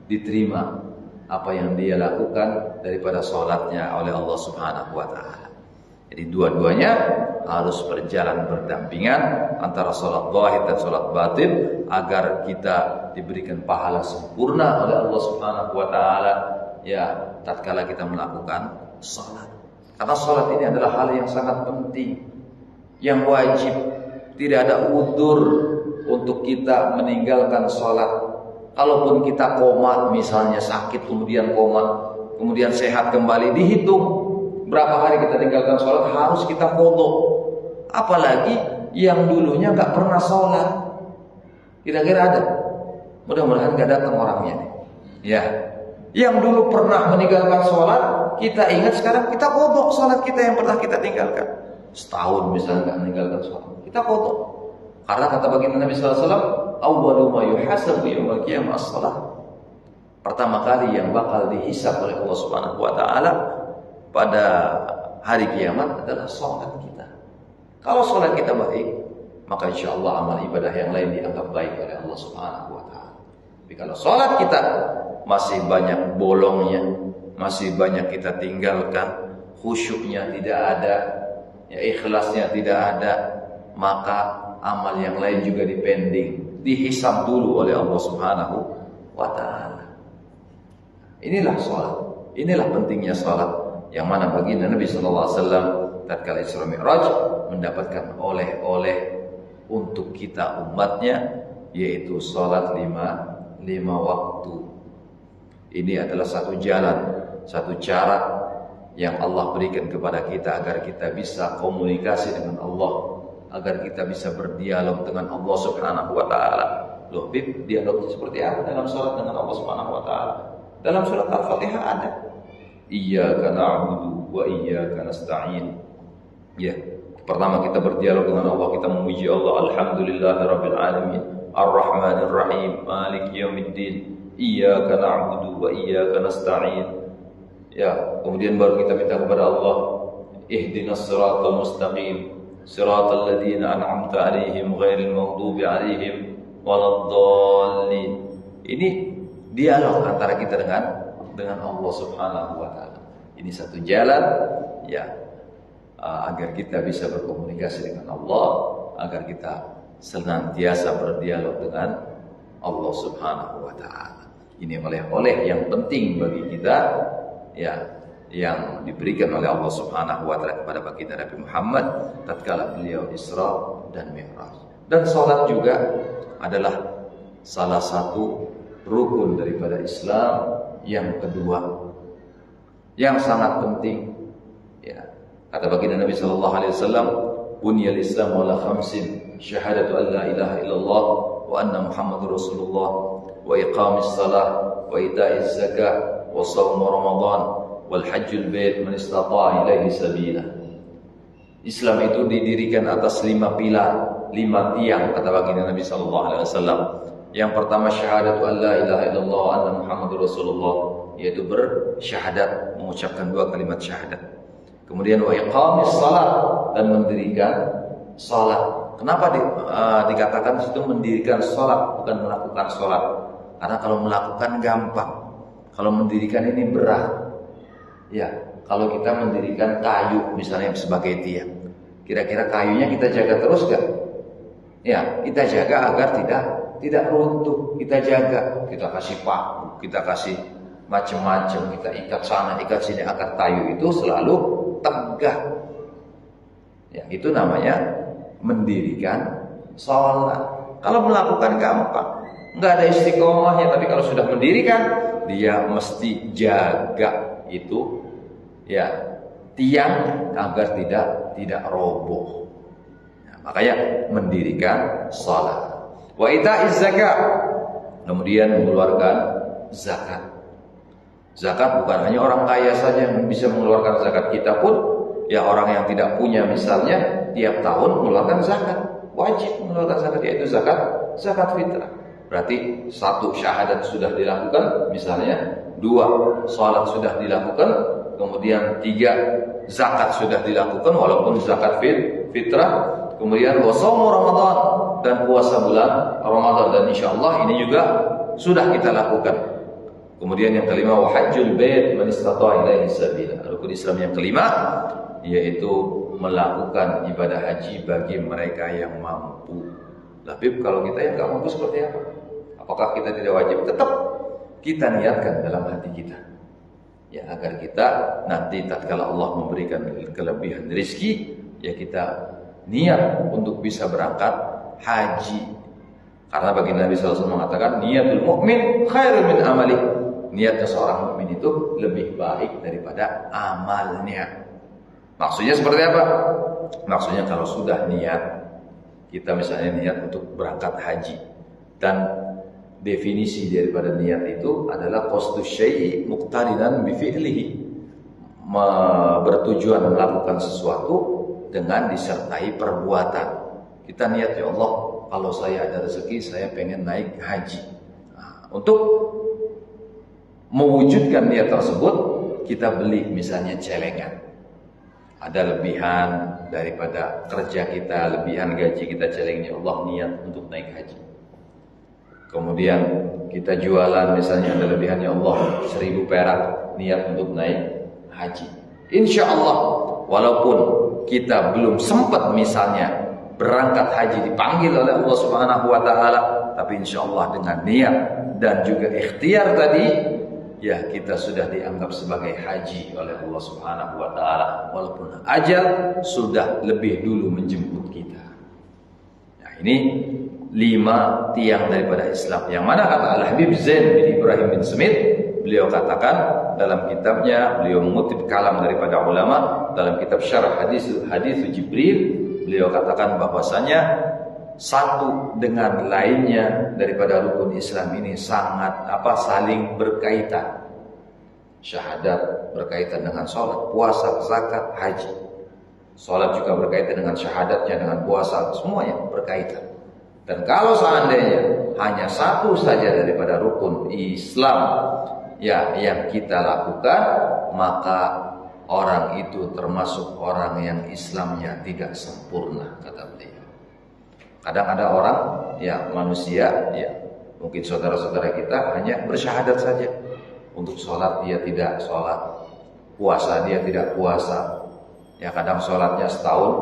Speaker 2: diterima apa yang dia lakukan daripada salatnya oleh Allah Subhanahu wa taala. Jadi dua-duanya harus berjalan berdampingan antara salat zahir dan salat batin agar kita diberikan pahala sempurna oleh Allah Subhanahu wa taala ya tatkala kita melakukan salat. Karena sholat ini adalah hal yang sangat penting, yang wajib. Tidak ada udzur untuk kita meninggalkan sholat. Kalaupun kita koma, misalnya sakit kemudian koma, kemudian sehat kembali, dihitung berapa hari kita tinggalkan sholat, harus kita qadha. Apalagi yang dulunya nggak pernah sholat. Kira-kira ada? Mudah-mudahan nggak datang orangnya. Ya, yang dulu pernah meninggalkan sholat, kita ingat sekarang kita qadha salat kita yang pernah kita tinggalkan. Setahun misalnya enggak meninggalkan salat, kita qadha. Karena kata baginda Nabi sallallahu alaihi wasallam, awwalu ma yuhasabu yaumil qiyamah as-shalah. Pertama kali yang bakal dihisab oleh Allah Subhanahu wa taala pada hari kiamat adalah salat kita. Kalau salat kita baik, maka insyaallah amal ibadah yang lain dianggap baik oleh Allah Subhanahu wa taala. Tapi kalau salat kita masih banyak bolongnya, masih banyak kita tinggalkan, khusyuknya tidak ada, ya ikhlasnya tidak ada, maka amal yang lain juga dipending, dihisab dulu oleh Allah Subhanahu wa taala. Inilah salat, inilah pentingnya salat yang mana baginda Nabi sallallahu alaihi wasallam tatkala Isra Mi'raj mendapatkan oleh-oleh untuk kita umatnya, yaitu salat lima waktu. Ini adalah satu jalan, satu cara yang Allah berikan kepada kita agar kita bisa komunikasi dengan Allah, agar kita bisa berdialog dengan Allah Subhanahu wa taala. Loh, Bib, dialognya seperti apa dalam salat dengan Allah Subhanahu wa taala? Dalam surat Al-Fatihah ada. Iyyaka na'budu
Speaker 1: wa iyyaka nasta'in. Ya, pertama kita berdialog dengan Allah, kita memuji Allah, alhamdulillahirabbil alamin, arrahmanir rahim, maliki yaumiddin, iyyaka na'budu wa iyyaka nasta'in. Ya, kemudian baru kita minta kepada Allah, ihdinas siratal mustaqim, siratal ladzina an'amta 'alaihim ghairil maghdubi 'alaihim waladdallin. Ini dialog antara kita dengan Allah Subhanahu wa taala. Ini satu jalan ya agar kita bisa berkomunikasi dengan Allah, agar kita senantiasa berdialog dengan Allah Subhanahu wa taala. Ini oleh-oleh yang penting bagi kita ya, yang diberikan oleh Allah Subhanahu wa taala kepada baginda Nabi Muhammad tatkala beliau Isra dan Mi'raj. Dan salat juga adalah salah satu rukun daripada Islam yang kedua yang sangat penting. Ya, kata baginda Nabi sallallahu alaihi wasallam, "Bunyal Islam ala khamsin, syahadatu an la ilaha illallah wa anna Muhammadur Rasulullah wa iqamis salah wa ita'iz zakah wa shaum Ramadan wal hajjul bait man istata'a ilaihi sabila." Islam itu didirikan atas 5 pilar, 5 tiang kata baginda Nabi sallallahu alaihi wasallam. Yang pertama syahadatu an la ilaha illallah wa anna Muhammadur Rasulullah, yaitu bersyahadat, mengucapkan 2 kalimat syahadat. Kemudian wa iqamis salat, dan mendirikan salat. Kenapa dikatakan situ mendirikan salat, bukan melakukan salat? Karena kalau melakukan gampang, kalau mendirikan ini berat. Ya, kalau kita mendirikan kayu misalnya sebagai tiang, kira-kira kayunya kita jaga terus gak? Ya, kita jaga agar tidak runtuh. Kita jaga, kita kasih paku, kita kasih macam-macam, kita ikat sana, ikat sini agar kayu itu selalu tegak. Ya, itu namanya mendirikan sholat. Kalau melakukan gampang, nggak ada istiqomahnya. Tapi kalau sudah mendirikan, dia mesti jaga itu ya tiang agar tidak roboh. Nah, makanya mendirikan sholat. Wa ita'iz zakat, kemudian mengeluarkan zakat. Zakat bukan hanya orang kaya saja yang bisa mengeluarkan zakat. Kita pun ya orang yang tidak punya misalnya tiap tahun mengeluarkan zakat, wajib mengeluarkan zakat, yaitu zakat fitrah. Berarti 1 syahadat sudah dilakukan misalnya, 2 salat sudah dilakukan, kemudian 3 zakat sudah dilakukan walaupun zakat fitrah. Kemudian wa shaum Ramadan, dan puasa bulan Ramadan, dan insyaallah ini juga sudah kita lakukan. Kemudian yang kelima wa hajjul bait man istata'a ilaihi sabila. Rukun Islam yang kelima yaitu melakukan ibadah haji bagi mereka yang mampu. Tapi kalau kita yang enggak mampu seperti apa? Apakah kita tidak wajib? Tetap kita niatkan dalam hati kita. Ya, agar kita nanti tatkala Allah memberikan kelebihan rezeki, ya kita niat untuk bisa berangkat haji. Karena baginda Nabi SAW mengatakan, niatul mukmin khairun min amali. Niatnya seorang mukmin itu lebih baik daripada amalnya. Maksudnya seperti apa? Maksudnya kalau sudah niat, kita misalnya niat untuk berangkat haji, dan definisi daripada niat itu adalah qasdus syai'i muqtarinan bi fi'lihi, bertujuan melakukan sesuatu dengan disertai perbuatan. Kita niat, ya Allah, kalau saya ada rezeki, saya pengen naik haji. Nah, untuk mewujudkan niat tersebut, kita beli misalnya celengan. Ada lebihan daripada kerja kita, lebihan gaji kita, celengnya Allah, niat untuk naik haji. Kemudian kita jualan misalnya, ada lebihan, ya Allah, 1000 perak, niat untuk naik haji. Insya Allah, walaupun kita belum sempat misalnya berangkat haji, dipanggil oleh Allah Subhanahu wa taala, tapi insya Allah dengan niat dan juga ikhtiar tadi, ya kita sudah dianggap sebagai haji oleh Allah Subhanahu wa taala, walaupun ajal sudah lebih dulu menjemput kita. Nah, ini 5 tiang daripada Islam, yang mana kata Al-Habib Zain bin Ibrahim bin Smith, beliau katakan dalam kitabnya, beliau mengutip kalam daripada ulama dalam kitab Syarah Hadis Jibril. Beliau katakan bahwasanya satu dengan lainnya daripada rukun Islam ini sangat saling berkaitan.
Speaker 2: Syahadat berkaitan dengan sholat, puasa, zakat, haji. Sholat juga berkaitan dengan syahadatnya, dengan puasa, semuanya berkaitan. Dan kalau seandainya hanya satu saja daripada rukun Islam ya yang kita lakukan, maka orang itu termasuk orang yang Islamnya tidak sempurna, kata beliau. Kadang ada orang, ya manusia, ya mungkin saudara-saudara kita hanya bersyahadat saja. Untuk sholat dia tidak sholat, puasa dia tidak puasa. Ya kadang sholatnya setahun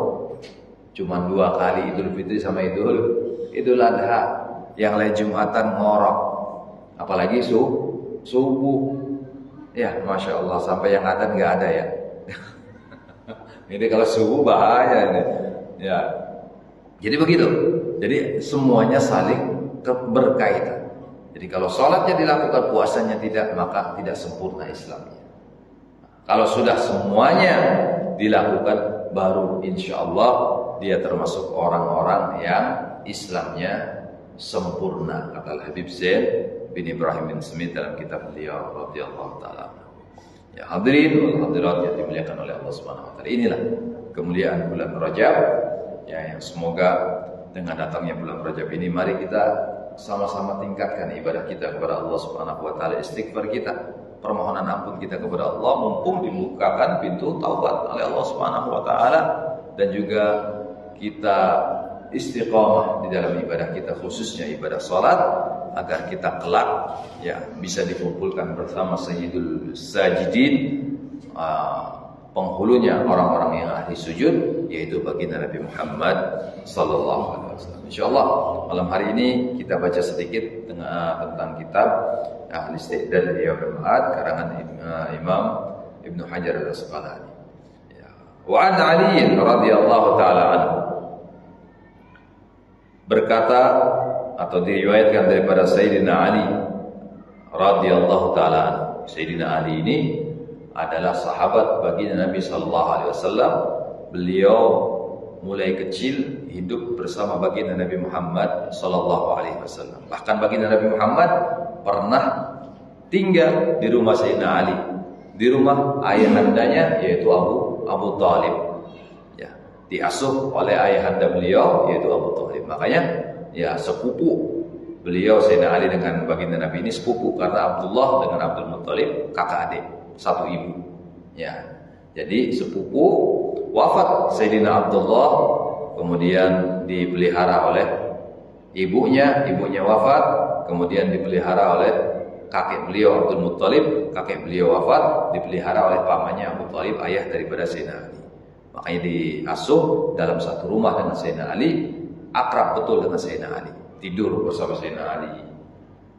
Speaker 2: cuma 2 kali, Idul Fitri sama Idul Adha. Yang lain Jumatan ngorok, apalagi subuh. Ya Masya Allah, sampai yang adzan nggak ada ya. Ini kalau subuh bahaya ini. Ya, jadi begitu. Jadi semuanya saling berkaitan. Jadi kalau sholatnya dilakukan, puasanya tidak, maka tidak sempurna Islamnya. Kalau sudah semuanya dilakukan, baru insya Allah dia termasuk orang-orang yang Islamnya sempurna, kata Habib Zain bin Ibrahim bin Smith dalam kitab beliau radhiyallahu taala. Ya hadirin wal hadirat yang dimuliakan oleh Allah Subhanahu wa taala. Inilah kemuliaan bulan Rajab ya, yang semoga dengan datangnya bulan Rajab ini mari kita sama-sama tingkatkan ibadah kita kepada Allah Subhanahu wa taala, istighfar kita, permohonan ampun kita kepada Allah, mumpung dibukakan pintu taubat oleh Allah Subhanahu wa taala, dan juga kita istiqamah di dalam ibadah kita, khususnya ibadah salat, agar kita kelak ya bisa dikumpulkan bersama Sayyidul Sajidin, penghulunya orang-orang yang ahli sujud, yaitu baginda Nabi Muhammad sallallahu alaihi wasallam. Insyaallah malam hari ini kita baca sedikit tentang kitab Al-Isti'dad li Yaumil Ma'ad karangan Imam Ibnu Hajar Al-Asqalani. Ya. Wa an Ali radhiyallahu taala anhu, berkata atau diriwayatkan daripada Sayyidina Ali radhiyallahu taala anhu. Sayyidina Ali ini adalah sahabat baginda Nabi sallallahu alaihi wasallam. Beliau mulai kecil hidup bersama baginda Nabi Muhammad sallallahu alaihi wasallam. Bahkan baginda Nabi Muhammad pernah tinggal di rumah Sayyidina Ali, di rumah ayahandanya yaitu Abu Thalib. Ya, diasuh oleh ayahanda beliau yaitu Abu Thalib. Makanya ya sepupu beliau Sayyidina Ali dengan baginda Nabi ini sepupu, karena Abdullah dengan Abdul Muthalib kakak adik, satu ibu. Ya. Jadi sepupu, wafat Sayyidina Abdullah, kemudian dipelihara oleh ibunya wafat, kemudian dipelihara oleh kakek beliau Abdul Muthalib, kakek beliau wafat, dipelihara oleh pamannya Abu Thalib, ayah daripada Sayyidina Ali. Makanya diasuh dalam satu rumah dengan Sayyidina Ali, akrab betul dengan Sayyidina Ali, tidur bersama Sayyidina Ali,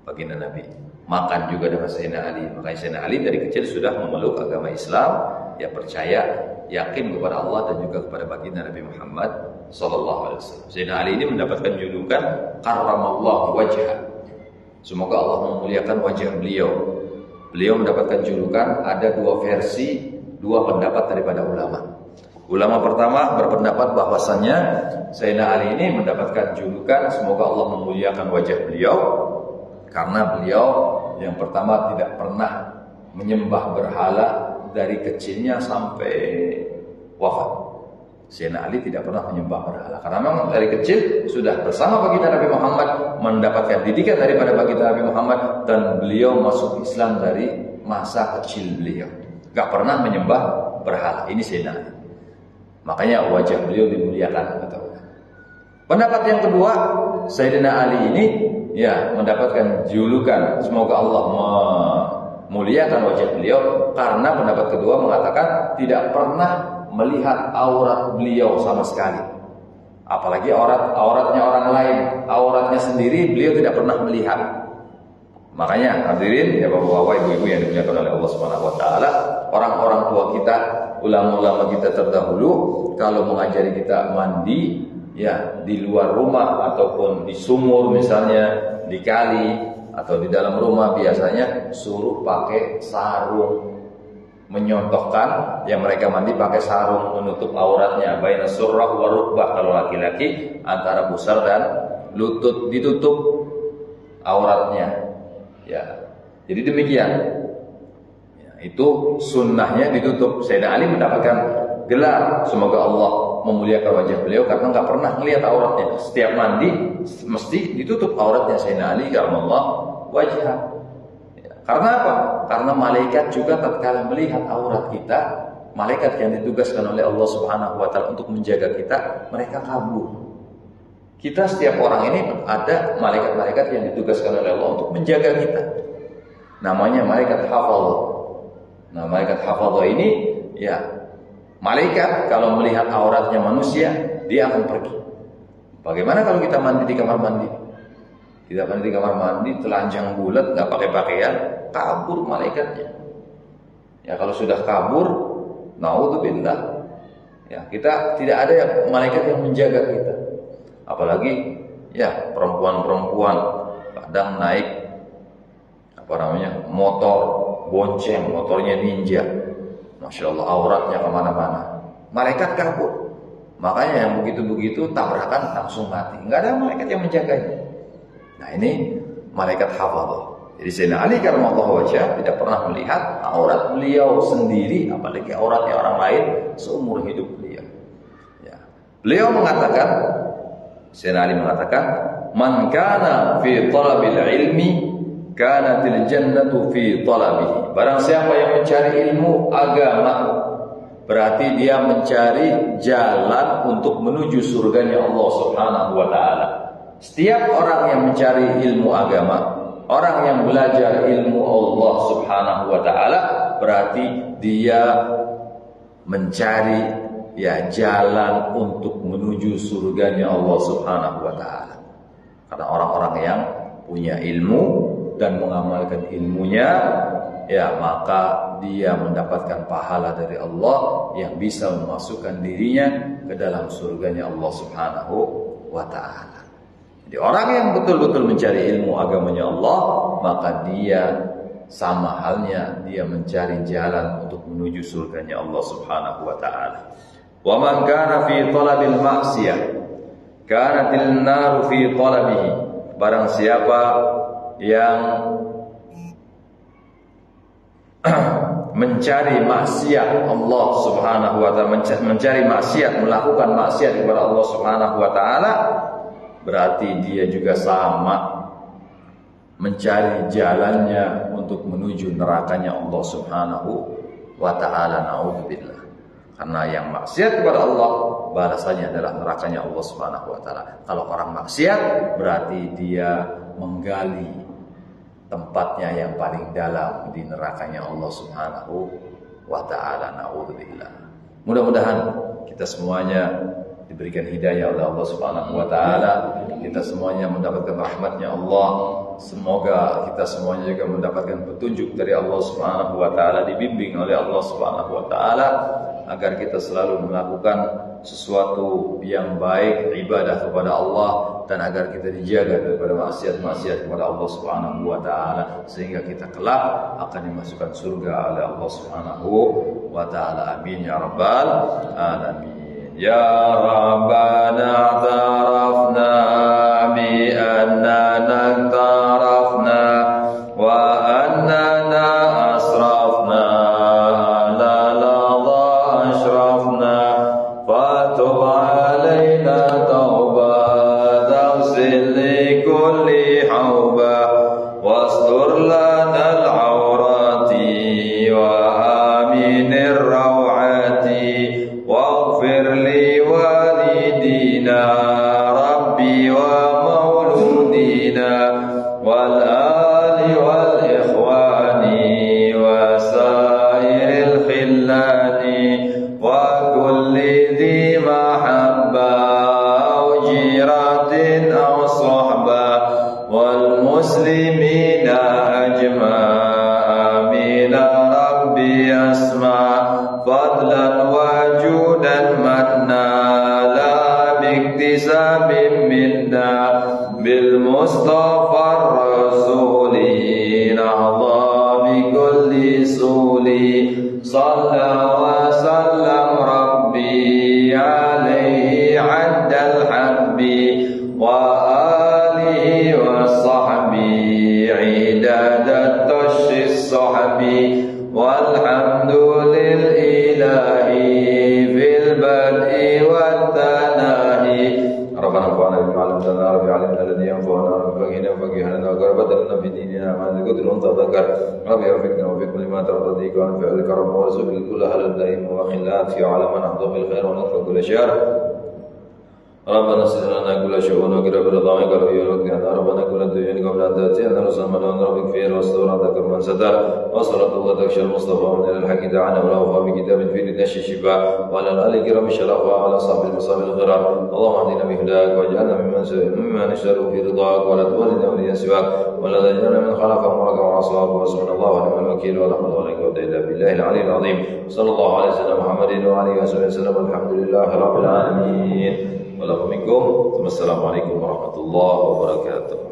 Speaker 2: baginda Nabi, makan juga dengan Sayyidina Ali. Makanya Sayyidina Ali dari kecil sudah memeluk agama Islam, ya percaya, yakin kepada Allah dan juga kepada baginda Nabi Muhammad sallallahu alaihi wasallam. Sayyidina Ali ini mendapatkan julukan karramallahu wajhah. Semoga Allah memuliakan wajah beliau. Beliau mendapatkan julukan, ada 2 versi, 2 pendapat daripada ulama. Ulama pertama berpendapat bahwasannya Sayyidina Ali ini mendapatkan julukan semoga Allah memuliakan wajah beliau karena beliau yang pertama tidak pernah menyembah berhala dari kecilnya sampai wafat. Sayyidina Ali tidak pernah menyembah berhala karena memang dari kecil sudah bersama baginda Nabi Muhammad, mendapatkan didikan daripada baginda Nabi Muhammad, dan beliau masuk Islam dari masa kecil beliau. Gak pernah menyembah berhala. Ini Sayyidina Ali. Makanya wajah beliau dimuliakan. Pendapat yang kedua, Sayyidina Ali ini ya mendapatkan julukan semoga Allah memuliakan wajah beliau karena pendapat kedua mengatakan tidak pernah melihat aurat beliau sama sekali. Apalagi auratnya orang lain, auratnya sendiri beliau tidak pernah melihat. Makanya hadirin ya bapak-bapak, ibu-ibu yang dimuliakan oleh Allah Subhanahu wa taala, orang-orang tua kita, ulama-ulama kita terdahulu kalau mengajari kita mandi ya di luar rumah ataupun di sumur misalnya, di kali atau di dalam rumah, biasanya suruh pakai sarung, menyontohkan yang mereka mandi pakai sarung menutup auratnya, baina surrah wa rukbah kalau laki-laki, antara pusar dan lutut ditutup auratnya. Ya, jadi demikian. Ya, itu sunnahnya ditutup. Sayyidina Ali mendapatkan gelar semoga Allah memuliakan wajah beliau karena nggak pernah melihat auratnya. Setiap mandi mesti ditutup auratnya Sayyidina Ali karena wajah. Karena apa? Karena malaikat juga tatkala melihat aurat kita, malaikat yang ditugaskan oleh Allah Subhanahu wa taala untuk menjaga kita, mereka kabur. Kita setiap orang ini ada malaikat-malaikat yang ditugaskan oleh Allah untuk menjaga kita. Namanya malaikat hafadhah. Nah, malaikat hafadhah ini ya malaikat kalau melihat auratnya manusia, dia akan pergi. Bagaimana kalau kita mandi di kamar mandi? Kita mandi di kamar mandi, telanjang bulat, nggak pakai pakaian, kabur malaikatnya. Ya kalau sudah kabur, naudzubillah. Ya kita tidak ada yang malaikat yang menjaga kita. Apalagi ya perempuan-perempuan kadang naik motor bonceng, motornya ninja. Masya Allah auratnya kemana-mana. Malaikat kabur. Makanya yang begitu-begitu tabrakan langsung mati. Nggak ada malaikat yang menjaganya. Nah ini malaikat hafadhah. Jadi Sayyidina Ali karramallahu wajhah tidak pernah melihat aurat beliau sendiri, apalagi auratnya orang lain seumur hidup beliau. Ya. Beliau mengatakan, Sayyidina Ali mengatakan, "Man kana fi talabil ilmi, kanatil jannatu fi talabihi." Barang siapa yang mencari ilmu agama, berarti dia mencari jalan untuk menuju surganya Allah Subhanahu wa taala. Setiap orang yang mencari ilmu agama, orang yang belajar ilmu Allah Subhanahu wa taala, berarti dia mencari ya jalan untuk menuju surganya Allah Subhanahu wa taala. Karena orang-orang yang punya ilmu dan mengamalkan ilmunya, ya maka dia mendapatkan pahala dari Allah yang bisa memasukkan dirinya ke dalam surganya Allah Subhanahu wa taala. Jadi orang yang betul-betul mencari ilmu agamanya Allah, maka dia sama halnya dia mencari jalan untuk menuju surganya Allah Subhanahu wa taala. Wa man kana fi talabil ma'siyah, kanatil naru fi talabihi. Barang siapa yang mencari maksiat Allah Subhanahu wa taala, mencari maksiat, melakukan maksiat kepada Allah Subhanahu wa taala, berarti dia juga sama mencari jalannya untuk menuju nerakanya Allah Subhanahu wa taala. Naudzubillah. Karena yang maksiat kepada Allah balasannya adalah nerakanya Allah Subhanahu wa taala. Kalau orang maksiat berarti dia menggali tempatnya yang paling dalam di nerakanya Allah Subhanahu wa taala. Naudzubillah. Mudah-mudahan kita semuanya diberikan hidayah oleh Allah Subhanahu wa taala, kita semuanya mendapatkan rahmatnya Allah. Semoga kita semuanya juga mendapatkan petunjuk dari Allah Subhanahu wa taala, dibimbing oleh Allah Subhanahu wa taala agar kita selalu melakukan sesuatu yang baik, ibadah kepada Allah, dan agar kita dijaga daripada maksiat-maksiat kepada Allah Subhanahu wa taala sehingga kita kelak akan dimasukkan surga oleh Allah Subhanahu wa taala. Amin ya rabbal alamin. Ya Rabbana tarafna bi annana tarafna wa annana asrafna la ladha ashrafna fatub alaina tauba tafsil li kulli hauba wastur lana al-awrati wa aminir rawati واغفر لوالدينا ربي ومولودينا والآل والإخوان وسائر الخلان وكل ذي محبة أو جيرة أو صحبة والمسلمين أجمع آمين ربي أسمع فضلا وجودا منا لا باكتساب منا بالمصطفى الرسول نهضى بكل سول صلى وسلم ربي عليه عد الحب وآله وصحبه عداد الطش الصحب والحب
Speaker 1: بديننا مع القدر وانتظكر ربي وفقنا وفق لما ترضيك وعن فعل الكرم وارزق كل أهل الدائم وخلات في على من أحضر بالخير ونطفى كل شر ربنا سر لنا كل شؤون وقرب رضاك رؤيا وقتنا ربنا كل الديون قبل أن تأتينا رسل من ربك فيه واستر ذكر من ستر وصلت الله تكشى المصطفى من الحق دعنا ولوفى بكتاب في لنشر الشفاء وعلى الآل الكرام الشرفاء وعلى صاحب المصاب الغرار اللهم اهدنا بهداك واجعلنا ممن نشتر في رضاك ولا تولنا وليا سواك ولا تجعلنا من خلف أمرك وعصاك وسبحان الله ونعم الوكيل ولا حول ولا قوة إلا بالله العلي العظيم صلى الله عليه وسلم محمد وعلى آله وصحبه وسلم والحمد لله رب العالمين. Wassalamualaikum warahmatullahi wabarakatuh.